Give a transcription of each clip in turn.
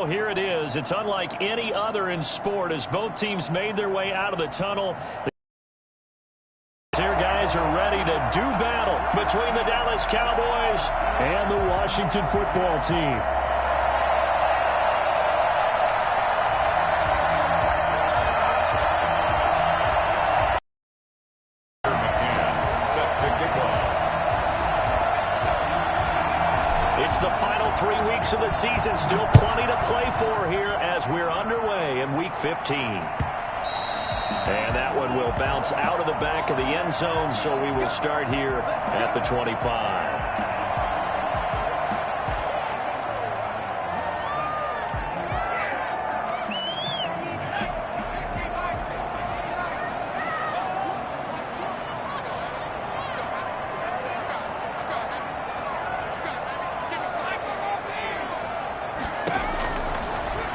So here it is. It's unlike any other in sport as both teams made their way out of the tunnel. Here guys are ready to do battle between the Dallas Cowboys and the Washington football team. It's the final 3 weeks of the season. Still plenty to play for here as we're underway in Week 15. And that one will bounce out of the back of the end zone, so we will start here at the 25.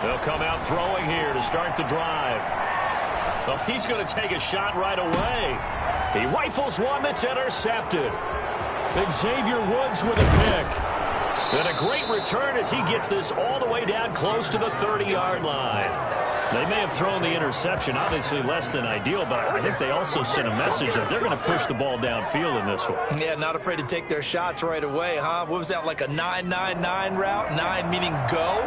They'll come out throwing here to start the drive. Well, he's going to take a shot right away. He rifles one that's intercepted. Xavier Woods with a pick. And a great return as he gets this all the way down close to the 30-yard line. They may have thrown the interception, obviously less than ideal, but I think they also sent a message that they're going to push the ball downfield in this one. Yeah, not afraid to take their shots right away, huh? What was that, like a 9-9-9 route? 9 meaning go?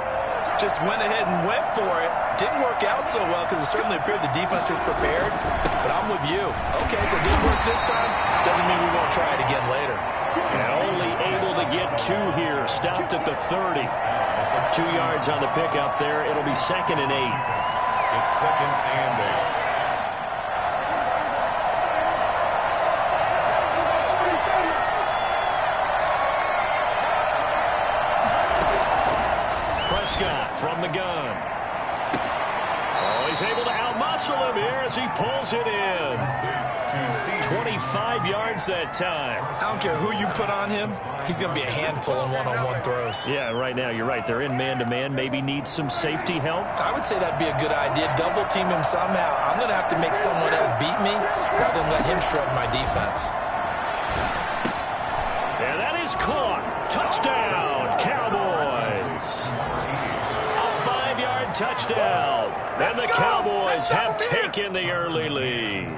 Just went ahead and went for it. Didn't work out so well because it certainly appeared the defense was prepared. But I'm with you. Okay, so it didn't work this time. Doesn't mean we won't try it again later. And only able to get 2 here. Stopped at the 30. 2 yards on the pickup there. It'll be 2nd and 8. It's 2nd and 8. From the gun. Oh, he's able to outmuscle him here as he pulls it in. 25 yards that time. I don't care who you put on him. He's going to be a handful in one-on-one throws. Yeah, right now, you're right. They're in man-to-man. Maybe need some safety help. I would say that'd be a good idea. Double team him somehow. I'm going to have to make someone else beat me rather than let him shred my defense. And that is caught. Touchdown, Cowboys. Touchdown, and the Cowboys have taken the early lead.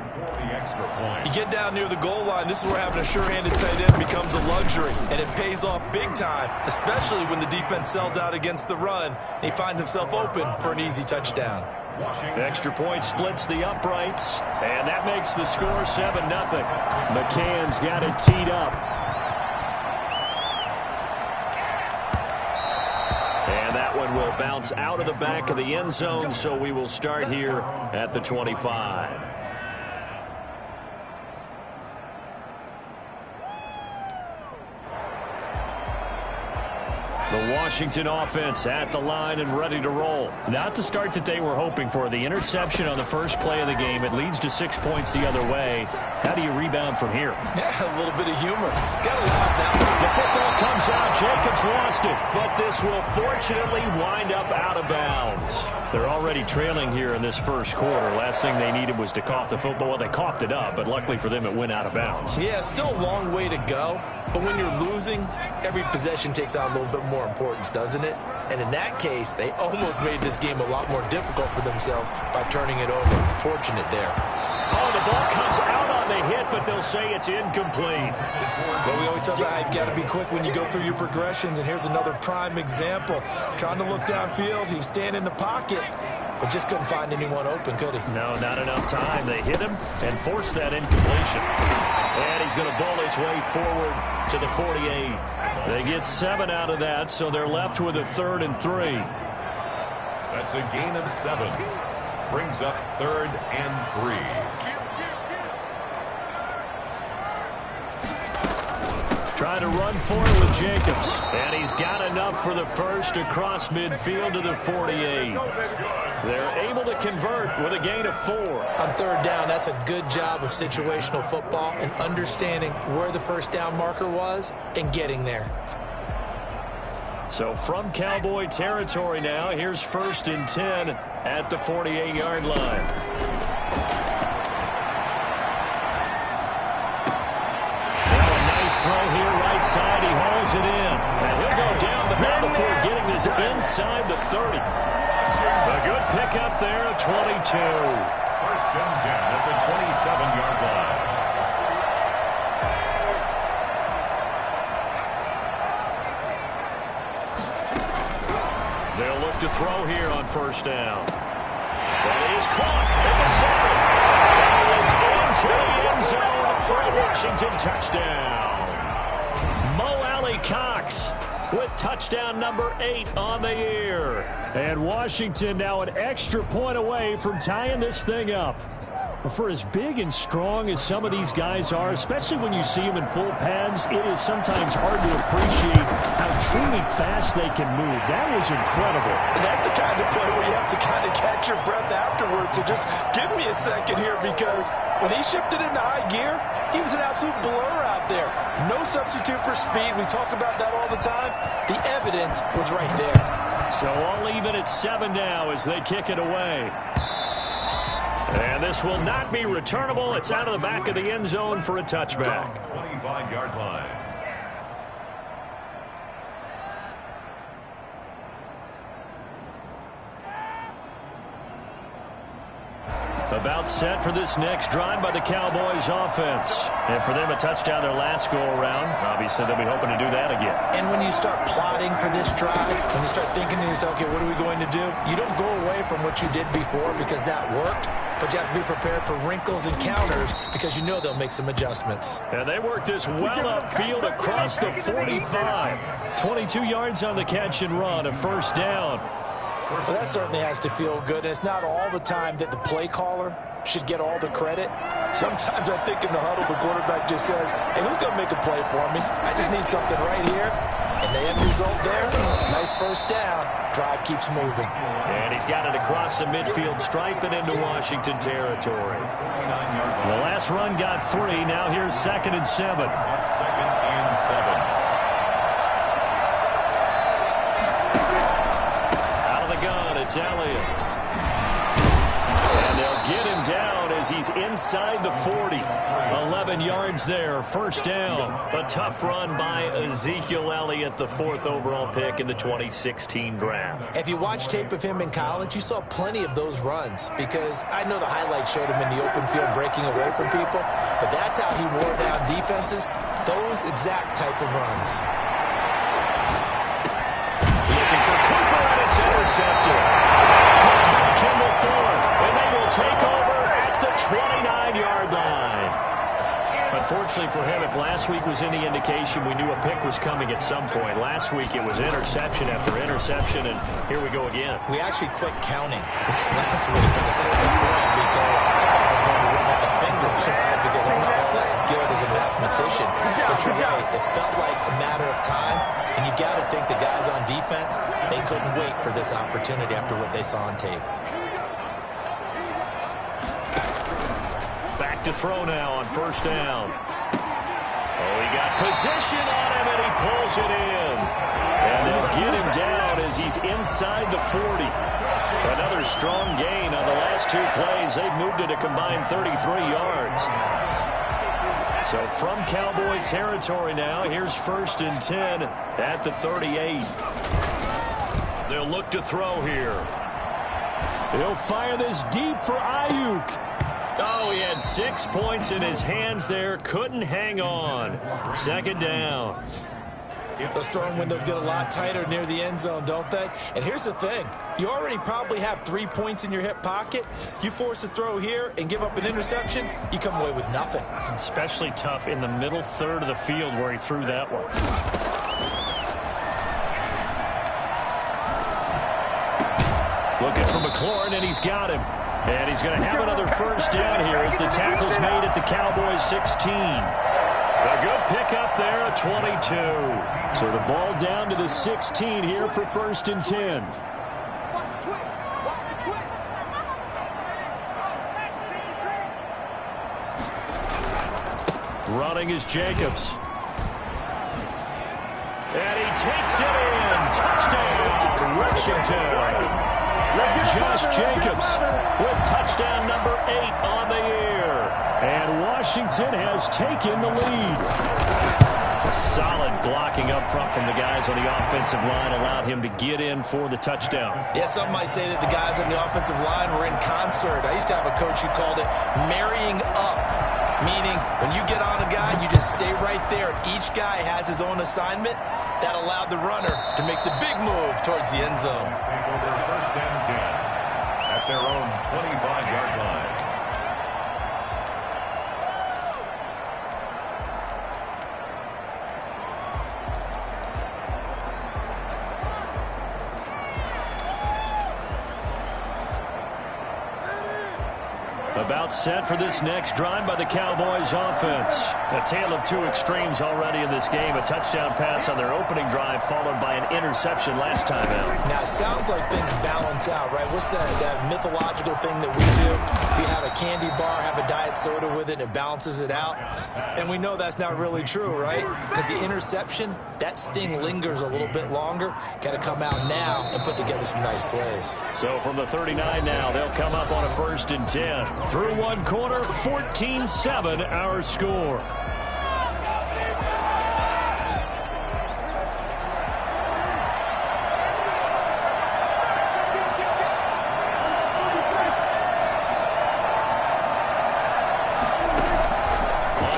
You get down near the goal line, this is where having a sure-handed tight end becomes a luxury, and it pays off big time, especially when the defense sells out against the run, and he finds himself open for an easy touchdown. Extra point splits the uprights, and that makes the score 7-0. McCann's got it teed up. And that one will bounce out of the back of the end zone, so we will start here at the 25. The Washington offense at the line and ready to roll. Not the start that they were hoping for. The interception on the first play of the game. It leads to 6 points the other way. How do you rebound from here? Yeah, a little bit of humor. Gotta laugh that one. The football comes out. Jacobs lost it. But this will fortunately wind up out of bounds. They're already trailing here in this first quarter. Last thing they needed was to cough the football. Well, they coughed it up, but luckily for them, it went out of bounds. Yeah, still a long way to go. But when you're losing, every possession takes on a little bit more importance, doesn't it? And in that case, they almost made this game a lot more difficult for themselves by turning it over. Fortunate there. Oh, the ball comes out on the hit, but they'll say it's incomplete. Well, we always talk about how you've got to be quick when you go through your progressions, and here's another prime example. Trying to look downfield, he was standing in the pocket, but just couldn't find anyone open, could he? No, not enough time. They hit him and forced that incompletion. And he's going to bowl his way forward to the 48. They get 7 out of that, so they're left with a 3rd and 3. That's a gain of 7. Brings up 3rd and 3. Trying to run for it with Jacobs. And he's got enough for the first across midfield to the 48. They're able to convert with a gain of 4. On 3rd down, that's a good job of situational football and understanding where the first down marker was and getting there. So from Cowboy territory now, here's 1st and 10 at the 48-yard line. Now a nice throw here right side. He hauls it in. And he'll go down the Now before getting this inside the 30. A good pickup there, 22. First and 10 at the 27-yard line. They'll look to throw here on first down. That is caught at the 7. That is into the end zone for a Washington touchdown. Mo Alley Cox with touchdown number 8 on the year. And Washington now an extra point away from tying this thing up. For as big and strong as some of these guys are, especially when you see them in full pads, it is sometimes hard to appreciate how truly fast they can move. That was incredible. And that's the kind of play where you have to kind of catch your breath afterwards. So just give me a second here, because when he shifted into high gear, he was an absolute blur out there. No substitute for speed. We talk about that all the time. The evidence was right there. So all even at 7 now as they kick it away. And this will not be returnable. It's out of the back of the end zone for a touchback. 25-yard line. About set for this next drive by the Cowboys offense. And for them, a touchdown their last go-around. Obviously, they'll be hoping to do that again. And when you start plotting for this drive, when you start thinking to yourself, okay, what are we going to do? You don't go away from what you did before because that worked. But you have to be prepared for wrinkles and counters because you know they'll make some adjustments. And they work this well upfield across the 45. 22 yards on the catch and run, a first down. Well, that certainly has to feel good. And it's not all the time that the play caller should get all the credit. Sometimes I think in the huddle, the quarterback just says, hey, who's going to make a play for me? I just need something right here. And the end result there, nice first down. Drive keeps moving. And he's got it across the midfield stripe and into Washington territory. The last run got 3. Now here's 2nd and 7. 2nd and 7. It's Elliott. And they'll get him down as he's inside the 40. 11 yards there, first down. A tough run by Ezekiel Elliott, the 4th overall pick in the 2016 draft. If you watch tape of him in college, you saw plenty of those runs, because I know the highlights showed him in the open field breaking away from people, but that's how he wore down defenses, those exact type of runs. Looking for Cooper, and it's intercepted. Kimball Thorne, and they will take over at the 29-yard line. Unfortunately for him, if last week was any indication, we knew a pick was coming at some point. Last week it was interception after interception, and here we go again. We actually quit counting last week at a certain point because I thought I was going to run out of fingers because I'm not all that skilled as a mathematician. But you're right, it felt like a matter of time, and you got to think the guys on defense, they couldn't wait for this opportunity after what they saw on tape. Back to throw now on first down. Oh, he got position on him, and he pulls it in. And they'll get him down as he's inside the 40. Another strong gain on the last 2 plays. They've moved it a combined 33 yards. So from Cowboy territory now, here's 1st and 10 at the 38. They'll look to throw here. He'll fire this deep for Ayuk. Oh, he had 6 points in his hands there. Couldn't hang on. 2nd down. Those throwing windows get a lot tighter near the end zone, don't they? And here's the thing. You already probably have 3 points in your hip pocket. You force a throw here and give up an interception, you come away with nothing. Especially tough in the middle third of the field where he threw that one. Looking for McLaurin, and he's got him. And he's going to have another first down here as the tackle's made at the Cowboys 16. A good pickup there, a 22. So the ball down to the 16 here for 1st and 10. Running is Jacobs. And he takes it in. Touchdown, Washington. Josh Jacobs with touchdown number 8 on the year. And Washington has taken the lead. A solid blocking up front from the guys on the offensive line allowed him to get in for the touchdown. Yeah, some might say that the guys on the offensive line were in concert. I used to have a coach who called it marrying up, meaning when you get on a guy, you just stay right there. Each guy has his own assignment. That allowed the runner to make the big move towards the end zone. Take over first and 10 at their own 25-yard line. About set for this next drive by the Cowboys offense. A tale of two extremes already in this game. A touchdown pass on their opening drive followed by an interception last time out. Now, it sounds like things balance out, right? What's that mythological thing that we do? If you have a candy bar, have a diet soda with it, it balances it out. And we know that's not really true, right? Because the interception, that sting lingers a little bit longer. Got to come out now and put together some nice plays. So from the 39 now, they'll come up on a 1st and 10. Through one quarter, 14-7 our score. On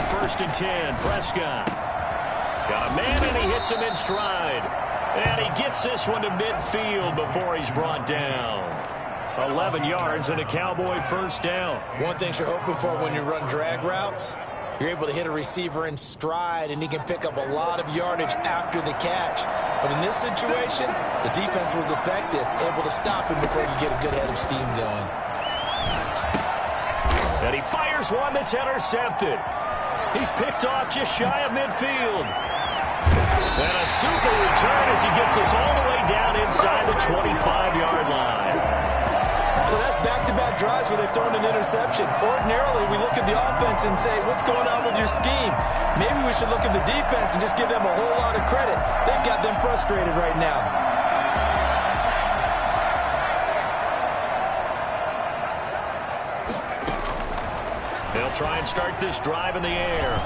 1st and 10, Prescott. Got a man and he hits him in stride. And he gets this one to midfield before he's brought down. 11 yards and a Cowboy first down. One thing you're hoping for when you run drag routes, you're able to hit a receiver in stride, and he can pick up a lot of yardage after the catch. But in this situation, the defense was effective, able to stop him before you get a good head of steam going. And he fires one that's intercepted. He's picked off just shy of midfield. And a super return as he gets us all the way down inside the 25-yard line. So that's back-to-back drives where they've thrown an interception. Ordinarily, we look at the offense and say, what's going on with your scheme? Maybe we should look at the defense and just give them a whole lot of credit. They've got them frustrated right now. They'll try and start this drive in the air.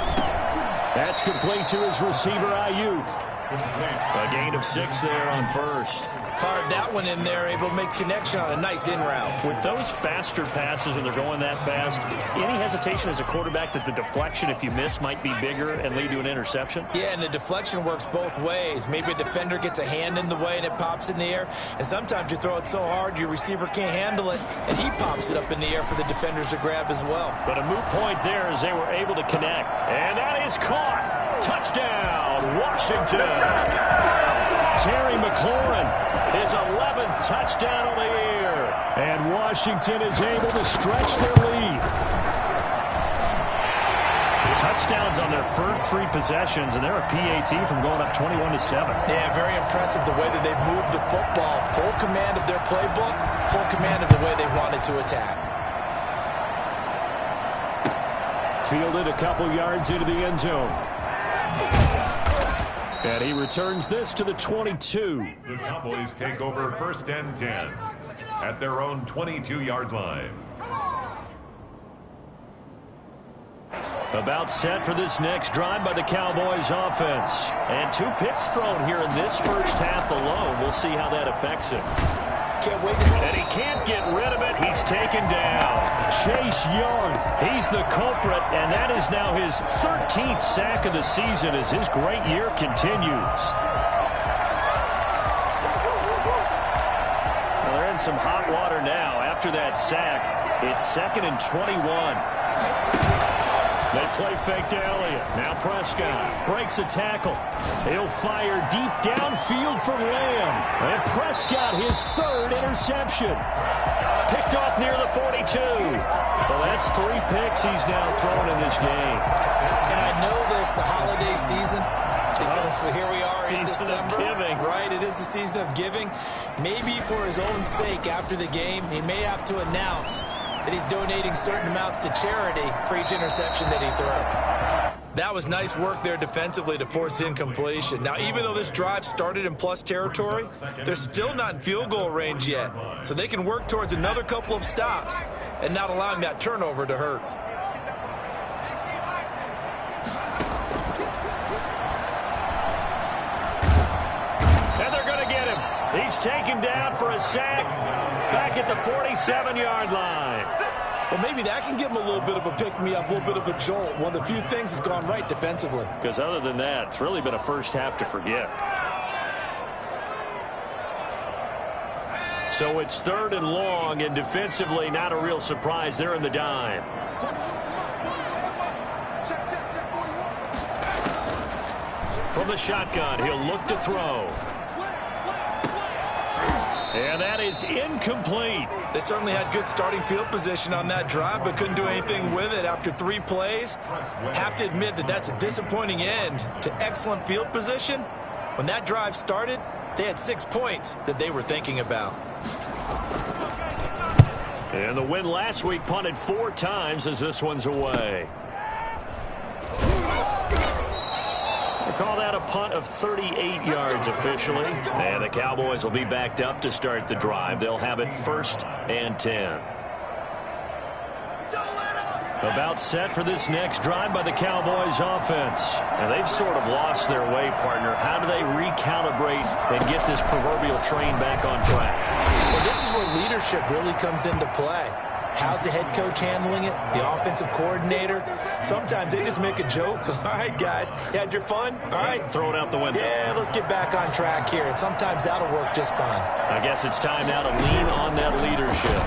That's complete to his receiver, Ayuk. A gain of 6 there on first. Fired that one in there, able to make connection on a nice in route. With those faster passes and they're going that fast, any hesitation as a quarterback that the deflection, if you miss, might be bigger and lead to an interception? Yeah, and the deflection works both ways. Maybe a defender gets a hand in the way and it pops in the air. And sometimes you throw it so hard your receiver can't handle it, and he pops it up in the air for the defenders to grab as well. But a moot point there as they were able to connect. And that is caught. Touchdown, Washington. Terry McLaurin, his 11th touchdown on the year. And Washington is able to stretch their lead. Touchdowns on their first 3 possessions, and they're a PAT from going up 21-7. Yeah, very impressive the way that they've moved the football. Full command of their playbook, full command of the way they wanted to attack. Fielded a couple yards into the end zone. And he returns this to the 22. The Cowboys take over 1st and 10 at their own 22-yard line. About set for this next drive by the Cowboys offense. And 2 picks thrown here in this first half alone. We'll see how that affects him. Can't wait. And he can't get rid of it. He's taken down. Chase Young, he's the culprit, and that is now his 13th sack of the season as his great year continues. Well, they're in some hot water now. After that sack, it's 2nd and 21. They play fake to Elliott. Now Prescott breaks a tackle. He'll fire deep downfield for Lamb. And Prescott, his 3rd interception. Picked off near the 42. Well, that's 3 picks he's now thrown in this game. And I know this, the holiday season, because here we are in December. Season of giving. Right, it is the season of giving. Maybe for his own sake after the game, he may have to announce that he's donating certain amounts to charity for each interception that he threw. That was nice work there defensively to force incompletion. Now, even though this drive started in plus territory, they're still not in field goal range yet. So they can work towards another couple of stops and not allowing that turnover to hurt. He's taken down for a sack back at the 47-yard line. Well, maybe that can give him a little bit of a pick-me-up, a little bit of a jolt. One of the few things that's gone right defensively. Because other than that, it's really been a first half to forget. So it's 3rd and long, and defensively, not a real surprise. They're in the dime. From the shotgun, he'll look to throw. And that is incomplete. They certainly had good starting field position on that drive, but couldn't do anything with it after 3 plays. Have to admit that that's a disappointing end to excellent field position. When that drive started, they had 6 points that they were thinking about. And the win last week punted 4 times as this one's away. Call that a punt of 38 yards officially. And the Cowboys will be backed up to start the drive. They'll have it 1st and 10. About set for this next drive by the Cowboys offense. Now they've sort of lost their way, partner. How do they recalibrate and get this proverbial train back on track? Well, this is where leadership really comes into play. How's the head coach handling it? The offensive coordinator? Sometimes they just make a joke. All right, guys, you had your fun? All right. Throw it out the window. Yeah, let's get back on track here. And sometimes that'll work just fine. I guess it's time now to lean on that leadership.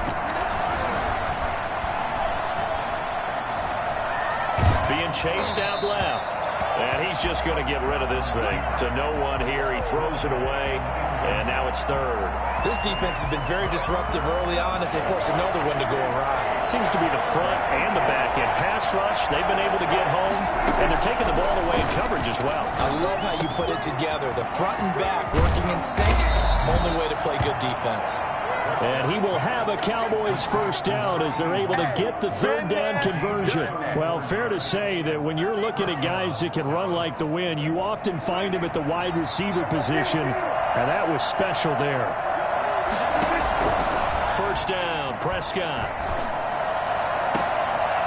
Being chased out left. And he's just going to get rid of this thing. To no one here. He throws it away. And now it's 3rd. This defense has been very disruptive early on as they force another one to go awry. It seems to be the front and the back end. Pass rush, they've been able to get home. And they're taking the ball away in coverage as well. I love how you put it together. The front and back working in sync. Only way to play good defense. And he will have a Cowboys 1st down as they're able to get the 3rd down conversion. Well, fair to say that when you're looking at guys that can run like the wind, you often find them at the wide receiver position, and that was special there. 1st down, Prescott.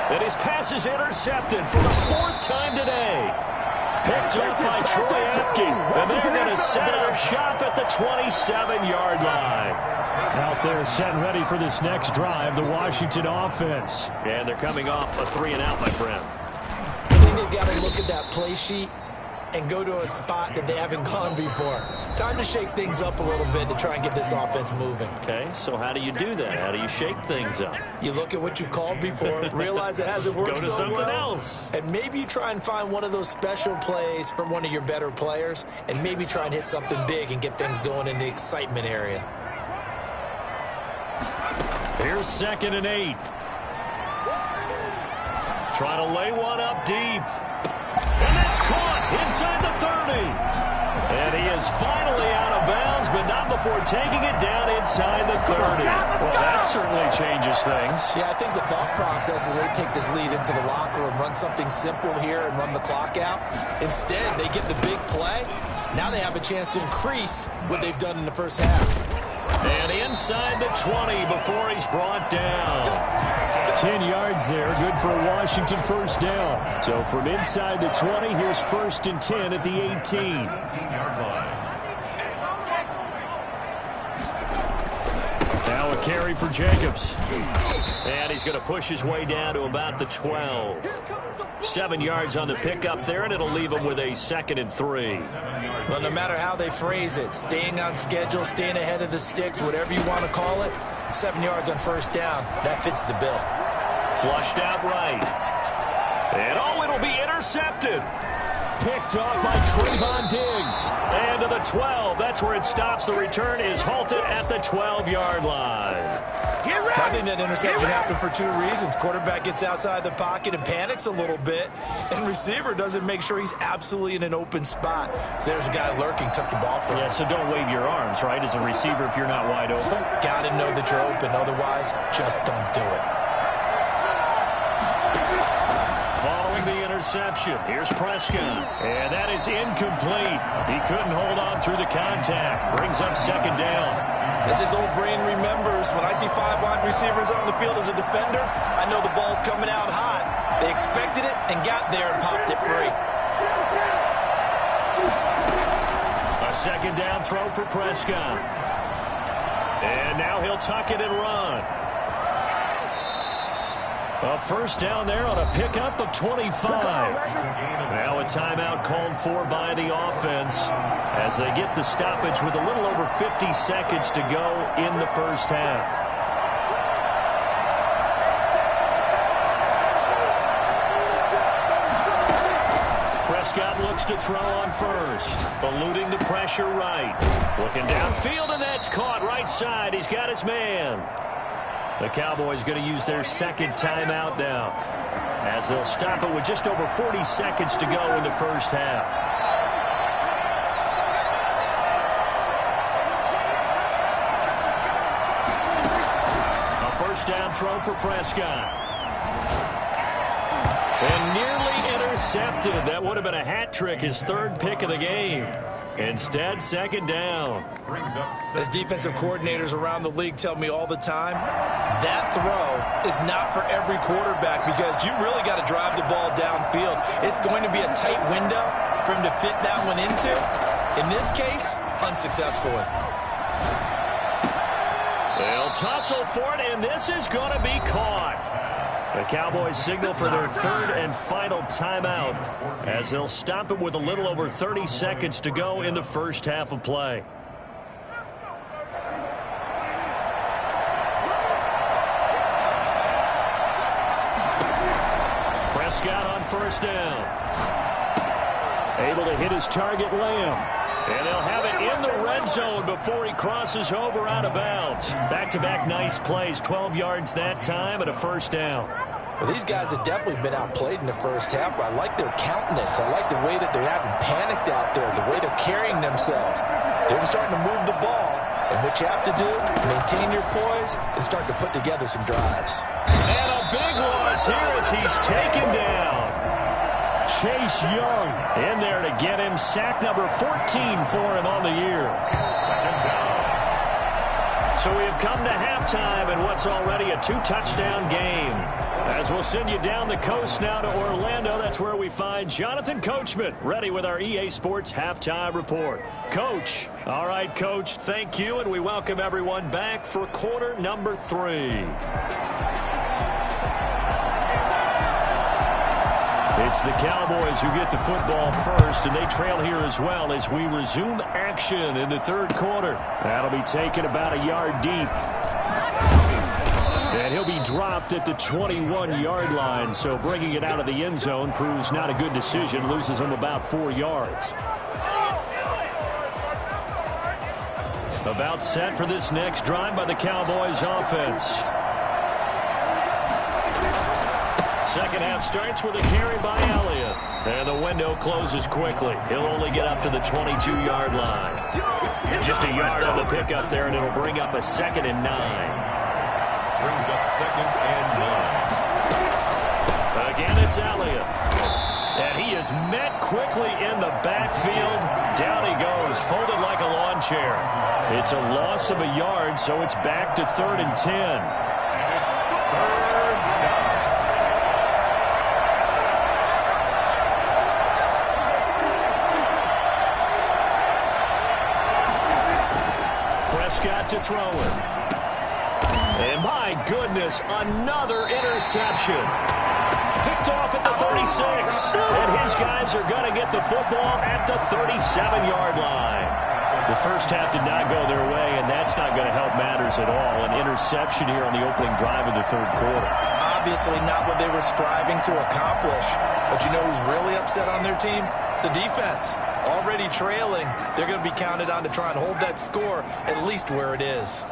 And his pass is intercepted for the 4th time today. Picked up by Troy Apke, and they're going to set up shop at the 27-yard line. Out there set and ready for this next drive, the Washington offense. And they're coming off a 3-and-out, my friend. I think they've got to look at that play sheet and go to a spot that they haven't gone before. Time to shake things up a little bit to try and get this offense moving. Okay, so how do you do that? How do you shake things up? You look at what you've called before, realize it hasn't worked so well. Go to something else. And maybe you try and find one of those special plays from one of your better players, and maybe try and hit something big and get things going in the excitement area. Here's 2nd and 8. Trying to lay one up deep. And that's caught inside the 30. And he is finally out of bounds, but not before taking it down inside the 30. Well, that certainly changes things. Yeah, I think the thought process is they take this lead into the locker room, run something simple here and run the clock out. Instead, they get the big play. Now they have a chance to increase what they've done in the first half. And inside the 20 before he's brought down. 10 yards there, good for a Washington 1st down. So from inside the 20, here's 1st and 10 at the 18. Now a carry for Jacobs. And he's going to push his way down to about the 12. 7 yards on the pickup there, and it'll leave him with a 2nd and 3. Well, no matter how they phrase it, staying on schedule, staying ahead of the sticks, whatever you want to call it, 7 yards on 1st down, that fits the bill. Flushed out right. And it'll be intercepted. Picked off by Trayvon Diggs. And to the 12. That's where it stops. The return is halted at the 12-yard line. I think that interception happened for 2 reasons. Quarterback gets outside the pocket and panics a little bit, and receiver doesn't make sure he's absolutely in an open spot. So there's a guy lurking, took the ball from him. Yeah, so don't wave your arms, right, as a receiver if you're not wide open. Got to know that you're open. Otherwise, just don't do it. Following the interception, here's Prescott. And that is incomplete. He couldn't hold on through the contact. Brings up 2nd down. As his old brain remembers, when I see 5 wide receivers on the field as a defender, I know the ball's coming out high. They expected it and got there and popped it free. A 2nd down throw for Prescott. And now he'll tuck it and run. A first down there on a pickup of 25. Now a timeout called for by the offense as they get the stoppage with a little over 50 seconds to go in the first half. Prescott looks to throw on first, eluding the pressure right. Looking downfield, and that's caught right side. He's got his man. The Cowboys going to use their second timeout now as they'll stop it with just over 40 seconds to go in the first half. A first down throw for Prescott. And nearly intercepted. That would have been a hat trick, his third pick of the game. Instead, second down. As defensive coordinators around the league tell me all the time, that throw is not for every quarterback because you've really got to drive the ball downfield. It's going to be a tight window for him to fit that one into. In this case, unsuccessfully. They'll tussle for it, and this is going to be caught. The Cowboys signal for their third and final timeout as they'll stop it with a little over 30 seconds to go in the first half of play. Prescott on first down. Able to hit his target, Lamb. And they'll have it in the red zone before he crosses over out of bounds. Back-to-back nice plays, 12 yards that time and a first down. Well, these guys have definitely been outplayed in the first half, but I like their countenance. I like the way that they're having panicked out there, the way they're carrying themselves. They're starting to move the ball, and what you have to do, maintain your poise and start to put together some drives. And a big loss here as he's taken down. Chase Young in there to get him. Sack number 14 for him on the year. So we have come to halftime in what's already a two-touchdown game. As we'll send you down the coast now to Orlando, that's where we find Jonathan Coachman ready with our EA Sports Halftime Report. Coach. All right, Coach, thank you, and we welcome everyone back for quarter number 3. It's the Cowboys who get the football first, and they trail here as well as we resume action in the third quarter. That'll be taken about a yard deep. And he'll be dropped at the 21-yard line, so bringing it out of the end zone proves not a good decision, loses him about 4 yards. About set for this next drive by the Cowboys offense. Second half starts with a carry by Elliott. And the window closes quickly. He'll only get up to the 22-yard line. Just a yard on the pickup there, and it'll bring up a 2nd and 9. Brings up 2nd and 9. Again, it's Elliott. And he is met quickly in the backfield. Down he goes, folded like a lawn chair. It's a loss of a yard, so it's back to 3rd and 10. And it's 3rd down. Prescott to throw it. And my goodness, another interception. Picked off at the 36. And his guys are going to get the football at the 37-yard line. The first half did not go their way, and that's not going to help matters at all. An interception here on the opening drive of the third quarter. Obviously not what they were striving to accomplish. But you know who's really upset on their team? The defense. Already trailing. They're going to be counted on to try and hold that score at least where it is.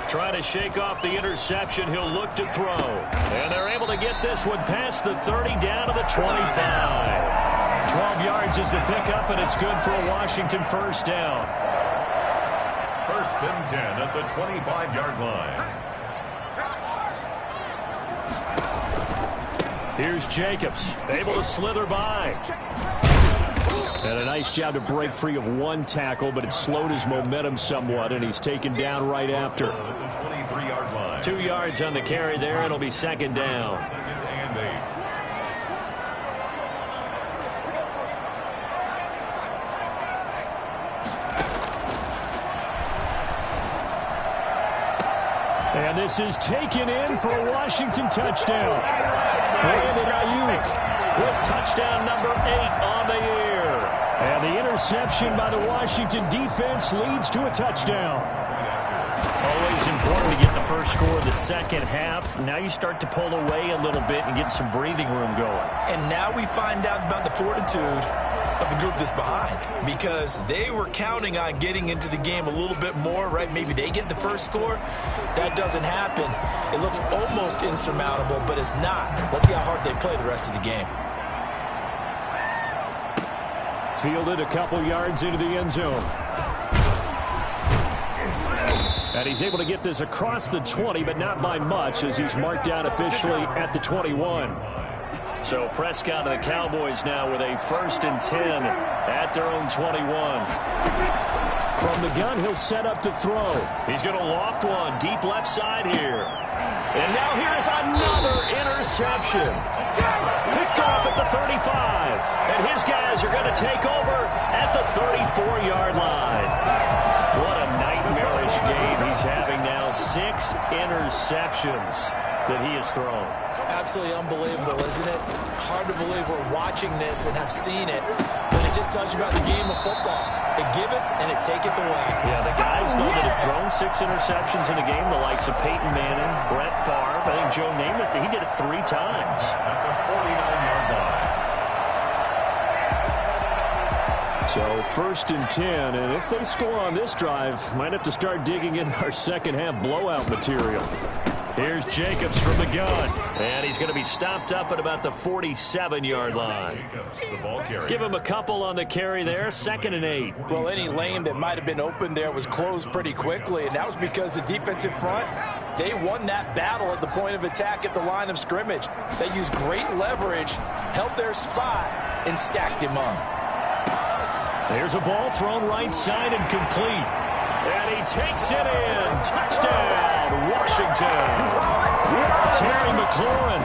Trying to shake off the interception. He'll look to throw. And they're able to get this one past the 30 down to the 25. 12 yards is the pickup, and it's good for a Washington first down. 1st and 10 at the 25-yard line. Here's Jacobs, able to slither by. And a nice job to break free of one tackle, but it slowed his momentum somewhat, and he's taken down right after. At the 23-yard line. 2 yards on the carry there. It'll be second down. Second and 8. And this is taken in for a Washington touchdown. Brandon Ayuk with touchdown number 8 on the year. And the interception by the Washington defense leads to a touchdown. Always important to get the first score of the second half. Now you start to pull away a little bit and get some breathing room going. And now we find out about the fortitude of the group that's behind, because they were counting on getting into the game a little bit more, right? Maybe they get the first score. That doesn't happen. It looks almost insurmountable, but it's not. Let's see how hard they play the rest of the game. Fielded a couple yards into the end zone. And he's able to get this across the 20, but not by much, as he's marked down officially at the 21. So Prescott and the Cowboys now with a 1st and 10 at their own 21. From the gun, he'll set up to throw. He's going to loft one deep left side here. And now here's another interception. Picked off at the 35. And his guys are going to take over at the 34-yard line. What a nightmarish game he's having now. 6 interceptions that he has thrown. Absolutely unbelievable, isn't it? Hard to believe we're watching this and have seen it, but it just tells you about the game of football. It giveth and it taketh away. Yeah, the guys, though, that have thrown 6 interceptions in a game, the likes of Peyton Manning, Brett Favre, I think Joe Namath, he did it 3 times. At the 49-yard line. So 1st and 10, and if they score on this drive, might have to start digging in our second half blowout material. Here's Jacobs from the gun, and he's going to be stopped up at about the 47-yard line. Jacobs, the ball carrier. Give him a couple on the carry there, 2nd and 8. Well, any lane that might have been open there was closed pretty quickly, and that was because the defensive front, they won that battle at the point of attack at the line of scrimmage. They used great leverage, held their spot, and stacked him up. There's a ball thrown right side and complete. And he takes it in. Touchdown, Washington. Terry McLaurin,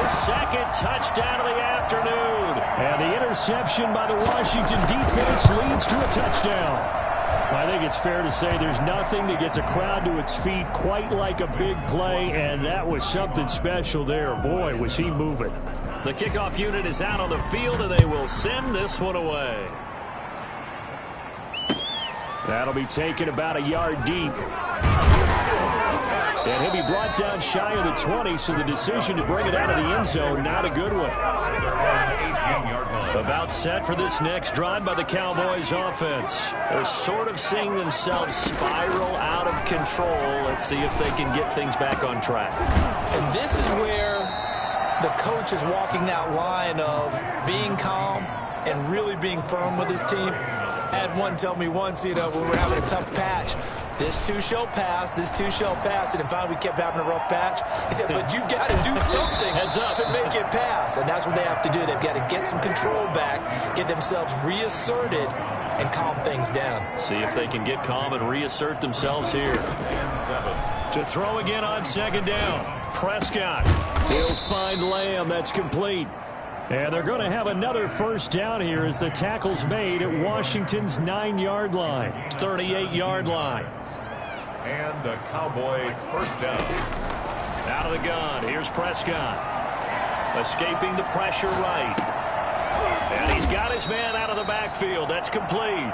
his 2nd touchdown of the afternoon. And the interception by the Washington defense leads to a touchdown. I think it's fair to say there's nothing that gets a crowd to its feet quite like a big play, and that was something special there. Boy, was he moving. The kickoff unit is out on the field, and they will send this one away. That'll be taken about a yard deep. And he'll be brought down shy of the 20, so the decision to bring it out of the end zone, not a good one. About set for this next drive by the Cowboys offense. They're sort of seeing themselves spiral out of control. Let's see if they can get things back on track. And this is where the coach is walking that line of being calm and really being firm with his team. I had one tell me once, when we were having a tough patch, this too shall pass, this too shall pass. And finally we kept having a rough patch. He said, but you got to do something to make it pass. And that's what they have to do. They've got to get some control back, get themselves reasserted, and calm things down. See if they can get calm and reassert themselves here. To throw again on 2nd down. Prescott. He'll find Lamb. That's complete. And they're going to have another 1st down here as the tackle's made at Washington's 9-yard line. 38-yard line. And a Cowboy 1st down. Out of the gun. Here's Prescott. Escaping the pressure right. And he's got his man out of the backfield. That's complete.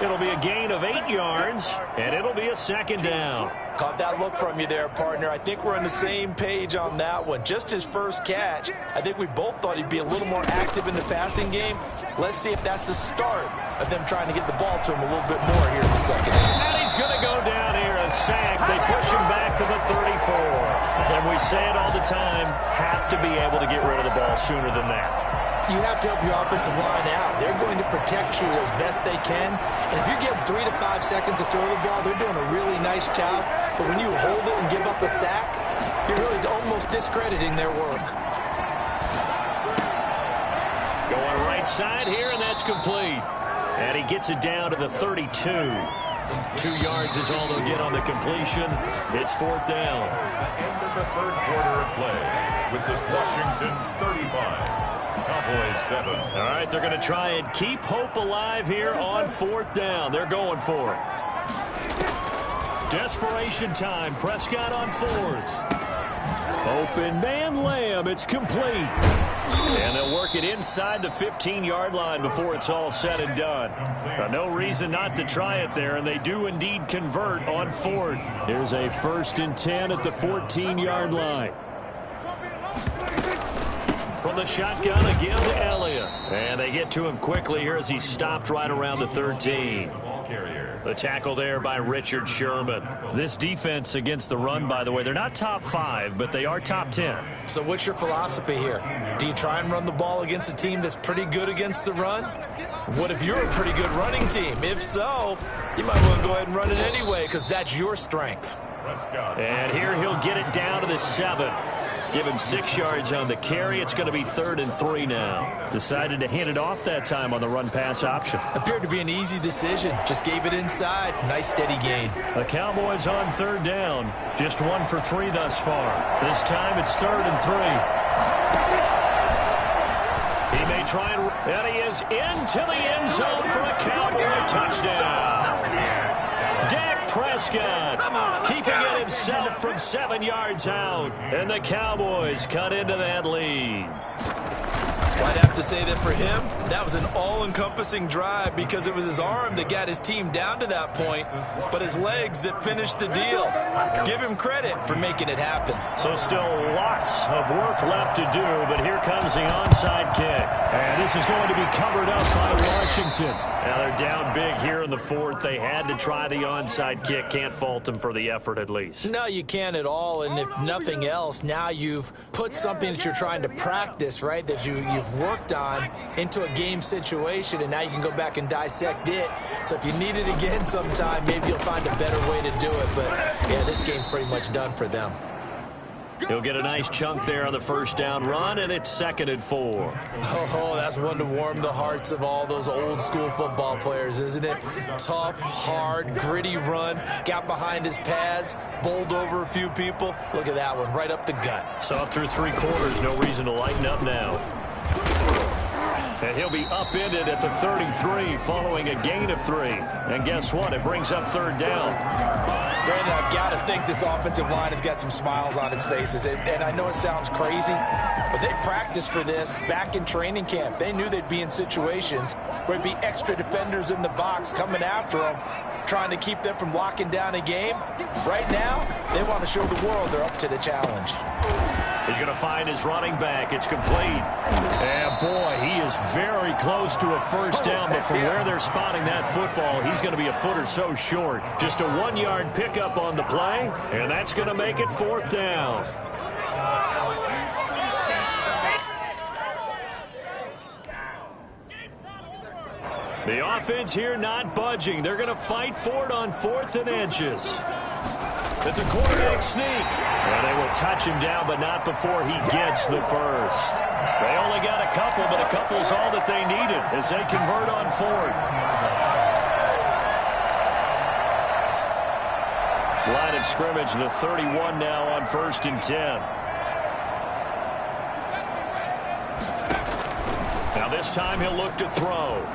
It'll be a gain of 8 yards, and it'll be a 2nd down. Caught that look from you there, partner. I think we're on the same page on that one. Just his first catch, I think we both thought he'd be a little more active in the passing game. Let's see if that's the start of them trying to get the ball to him a little bit more here in the second half. And he's going to go down here, a sack. They push him back to the 34. And we say it all the time, have to be able to get rid of the ball sooner than that. You have to help your offensive line out. They're going to protect you as best they can. And if you give them 3 to 5 seconds to throw the ball, they're doing a really nice job. But when you hold it and give up a sack, you're really almost discrediting their work. Going right side here, and that's complete. And he gets it down to the 32. 2 yards is all they'll get on the completion. It's 4th down. End of the third quarter of play with this Washington 35, Cowboys 7. All right, they're going to try and keep hope alive here on 4th down. They're going for it. Desperation time. Prescott on 4th. Open man, Lamb. It's complete. And they'll work it inside the 15-yard line before it's all said and done. No reason not to try it there, and they do indeed convert on 4th. Here's a 1st and 10 at the 14-yard line. From the shotgun again to Elliott. And they get to him quickly here as he stopped right around the 13. The tackle there by Richard Sherman. This defense against the run, by the way, they're not top 5, but they are top 10. So what's your philosophy here? Do you try and run the ball against a team that's pretty good against the run? What if you're a pretty good running team? If so, you might want to go ahead and run it anyway because that's your strength. And here he'll get it down to the 7. Give him 6 yards on the carry. It's going to be 3rd and 3 now. Decided to hand it off that time on the run-pass option. Appeared to be an easy decision. Just gave it inside. Nice steady gain. The Cowboys on 3rd down. Just 1 for 3 thus far. This time it's 3rd and 3. He may try and he is into the end zone for a Cowboy touchdown. Dak Prescott keeping it himself from 7 yards out. And the Cowboys cut into that lead. Well, I'd have to say that for him, that was an all-encompassing drive because it was his arm that got his team down to that point, but his legs that finished the deal. Give him credit for making it happen. So still lots of work left to do, but here comes the onside kick. And this is going to be covered up by Washington. Now they're down big here in the 4th. They had to try the onside kick. Can't fault them for the effort at least. No, you can't at all, and if nothing else, now you've put something that you're trying to practice, right, that you've worked on into a game situation, and now you can go back and dissect it. So if you need it again sometime, maybe you'll find a better way to do it. But, yeah, this game's pretty much done for them. He'll get a nice chunk there on the 1st down run, and it's 2nd and 4. Oh, that's one to warm the hearts of all those old-school football players, isn't it? Tough, hard, gritty run, got behind his pads, bowled over a few people. Look at that one, right up the gut. So up through 3 quarters, no reason to lighten up now. And he'll be upended at the 33 following a gain of 3. And guess what? It brings up 3rd down. Brandon, I've got to think this offensive line has got some smiles on its faces. And I know it sounds crazy, but they practiced for this back in training camp. They knew they'd be in situations where there'd be extra defenders in the box coming after them, trying to keep them from locking down a game. Right now, they want to show the world they're up to the challenge. He's going to find his running back. It's complete. And, boy, he is very close to a 1st down, but from where they're spotting that football, he's going to be a foot or so short. Just a 1-yard pickup on the play, and that's going to make it 4th down. The offense here not budging. They're going to fight for it on 4th and inches. It's a quarterback sneak. And they will touch him down, but not before he gets the 1st. They only got a couple, but a couple's all that they needed as they convert on 4th. Line of scrimmage, the 31 now on 1st and 10. Now this time he'll look to throw.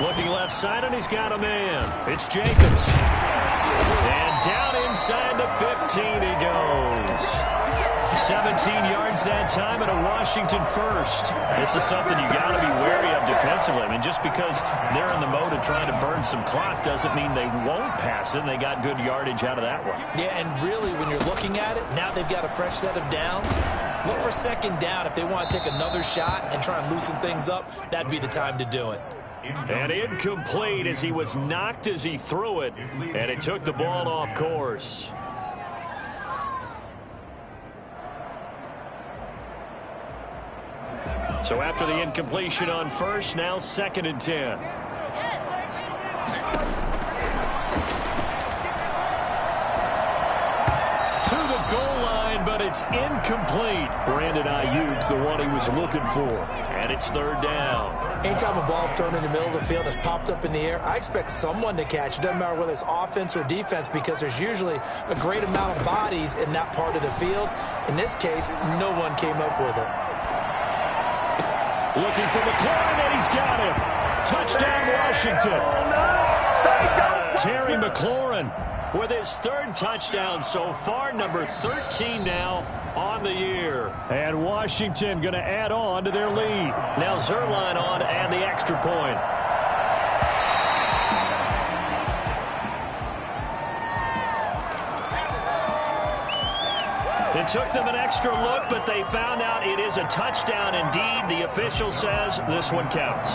Looking left side, and he's got a man. It's Jacobs. And down inside the 15 he goes. 17 yards that time and a Washington 1st. This is something you got to be wary of defensively. I mean, just because they're in the mode of trying to burn some clock doesn't mean they won't pass it. They got good yardage out of that one. Yeah, and really, when you're looking at it, now they've got a fresh set of downs. Look for 2nd down. If they want to take another shot and try and loosen things up, that'd be the time to do it. And incomplete as he was knocked as he threw it, and it took the ball off course. So after the incompletion on 1st, now 2nd and 10. To the goal line, but it's incomplete. Brandon Ayuk, the one he was looking for. And it's third down. Anytime a ball's thrown in the middle of the field, it's popped up in the air, I expect someone to catch. It doesn't matter whether it's offense or defense, because there's usually a great amount of bodies in that part of the field. In this case, no one came up with it. Looking for McLaurin, and he's got him. Touchdown, Washington. Terry McLaurin with his third touchdown so far, number 13 now on the year. And Washington going to add on to their lead. Now Zuerlein on to add the extra point. It took them an extra look, but they found out it is a touchdown indeed. The official says this one counts.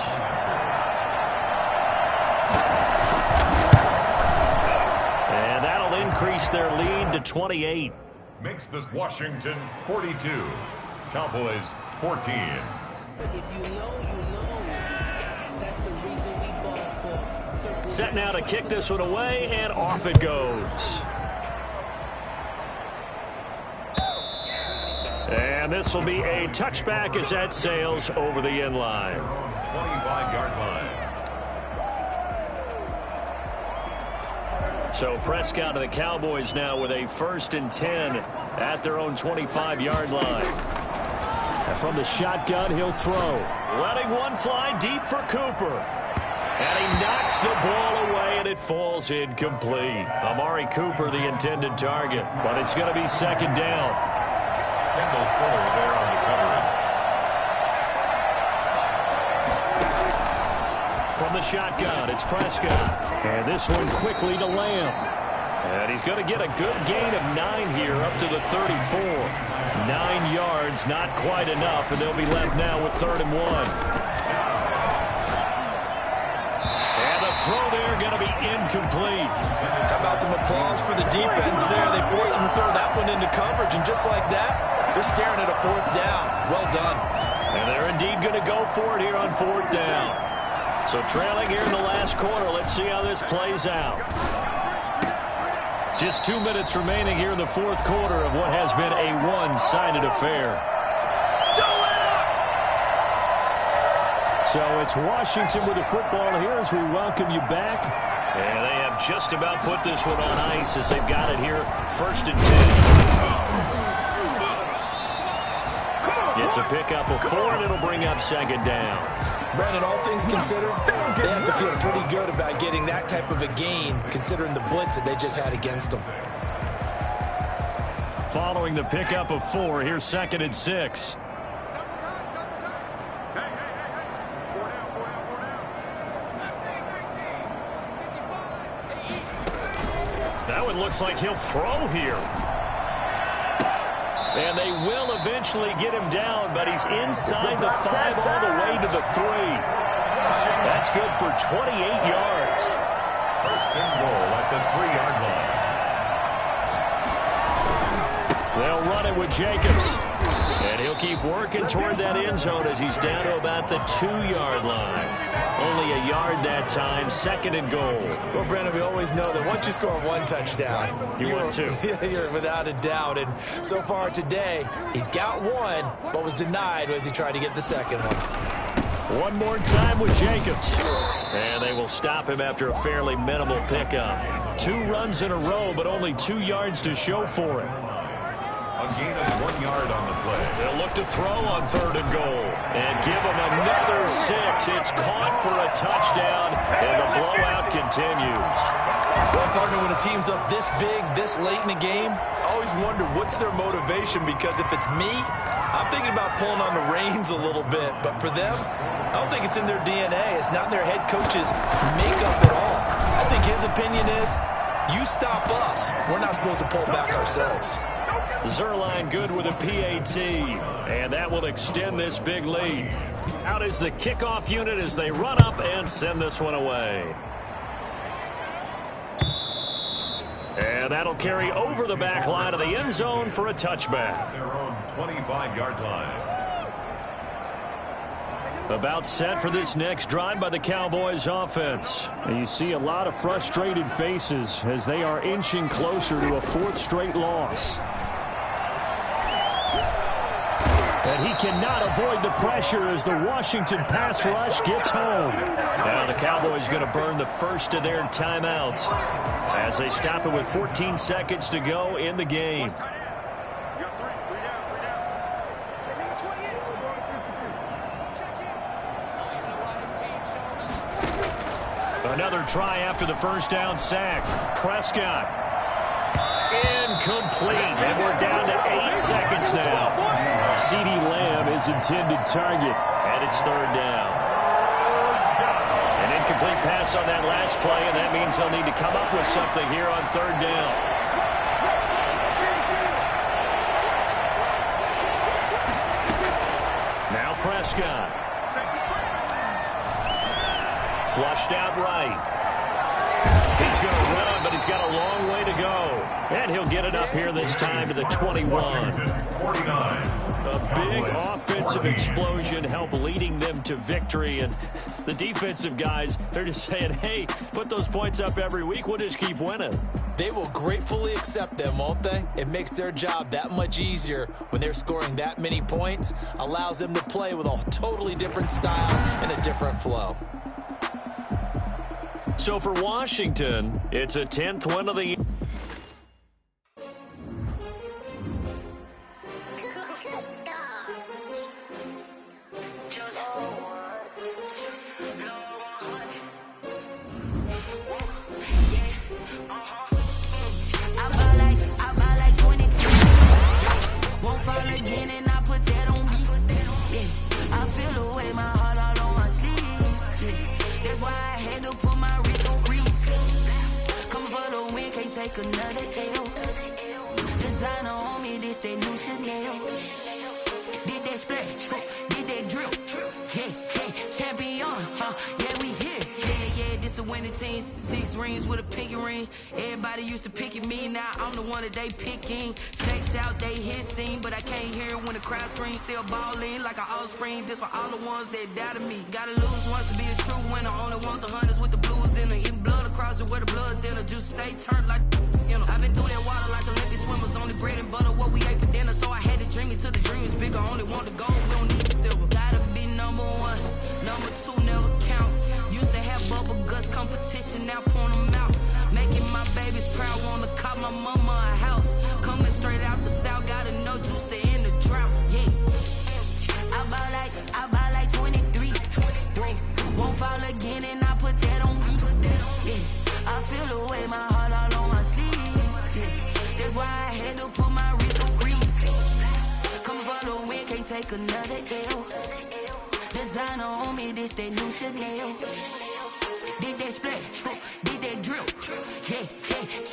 And that'll increase their lead to 28. Makes this Washington 42. Cowboys 14. If you know, you know. That's the reason we ball for. Set now to kick this one away, and off it goes. And this will be a touchback as that sails over the end line. 25-yard line. So Prescott to the Cowboys now with a 1st and 10 at their own 25-yard line. And from the shotgun, he'll throw. Letting one fly deep for Cooper. And he knocks the ball away, and it falls incomplete. Amari Cooper, the intended target. But it's going to be second down. Kendall Fuller there on the coverage. From the shotgun, it's Prescott. And this one quickly to Lamb. And he's going to get a good gain of 9 here up to the 34. 9 yards, not quite enough, and they'll be left now with 3rd and 1. And the throw there going to be incomplete. How about some applause for the defense there? They forced him to throw that one into coverage, and just like that, they're staring at a 4th down. Well done. And they're indeed going to go for it here on 4th down. So trailing here in the last quarter. Let's see how this plays out. Just 2 minutes remaining here in the 4th quarter of what has been a one-sided affair. So it's Washington with the football here as we welcome you back. And they have just about put this one on ice as they've got it here 1st and 10. It's a pickup of 4, and it'll bring up 2nd down. Brandon, all things considered, they have to feel pretty good about getting that type of a gain, considering the blitz that they just had against them. Following the pickup of 4, here's 2nd and 6. That one looks like he'll throw here. And they will eventually get him down, but he's inside the 5 all the way to the 3. That's good for 28 yards. 1st and goal at the 3-yard line. They'll run it with Jacobs. And he'll keep working toward that end zone as he's down to about the 2-yard line. Only a yard that time, 2nd and goal. Well, Brandon, we always know that once you score 1 touchdown, you're 2. You're without a doubt. And so far today, he's got 1, but was denied as he tried to get the 2nd one. One more time with Jacobs. And they will stop him after a fairly minimal pickup. 2 runs in a row, but only 2 yards to show for it. A gain of 1 yard on the play. They'll look to throw on 3rd and goal. And give him another 6. It's caught for a touchdown, and the blowout continues. Well, partner, when a team's up this big, this late in the game, I always wonder what's their motivation, because if it's me, I'm thinking about pulling on the reins a little bit. But for them, I don't think it's in their DNA. It's not in their head coach's makeup at all. I think his opinion is, you stop us. We're not supposed to pull back ourselves. Zuerlein good with a PAT, and that will extend this big lead. Out is the kickoff unit as they run up and send this one away. And that'll carry over the back line of the end zone for a touchback. Their own 25-yard line. About set for this next drive by the Cowboys offense. And you see a lot of frustrated faces as they are inching closer to a 4th straight loss. And he cannot avoid the pressure as the Washington pass rush gets home. Now the Cowboys going to burn the first of their timeouts as they stop it with 14 seconds to go in the game. Another try after the first down sack. Prescott. Incomplete. And we're down to 8 seconds now. CeeDee Lamb is intended target. And it's third down. An incomplete pass on that last play, and that means they'll need to come up with something here on third down. Now Prescott. Flushed out right. He's going to run, but he's got a long way to go. And he'll get it up here this time to the 21. A big offensive explosion helped leading them to victory. And the defensive guys, they're just saying, hey, put those points up every week. We'll just keep winning. They will gratefully accept them, won't they? It makes their job that much easier when they're scoring that many points. Allows them to play with a totally different style and a different flow. So for Washington, it's a 10th win of the year. Another L. Designer on me, this that new Chanel. Did that splash, did that drill. Yeah, champion, yeah, we here. Yeah, this the winning team. 6 rings with a pinky ring. Everybody used to picking me, now I'm the one that they picking. Snakes out, they hissing, but I can't hear it when the crowd screams. Still balling like an offspring. This for all the ones that doubted me. Gotta lose once to be a true winner. Only want the hunters with the blues in it. Eating blood across it where the blood dinner. Juice stay turned like, you know. I've been through that water like Olympic swimmers. Only bread and butter what we ate for dinner. So I had to dream it till the dream is bigger. Only want the gold, we don't need the silver. Gotta be number 1, number 2 never count. Used to have bubble guts competition, now point them out. Making my babies proud, wanna call my mama a house. Coming straight out the south, gotta know juice to end the drought. Yeah, I buy like 23. Won't fall again, and I put that on me. Yeah, I feel the way, my heart all on my sleeve. Yeah, that's why I had to put my wrist on freeze. Come for the win, can't take another L. Designer on me, this that new Chanel. Did that splash, did that drill. Yeah,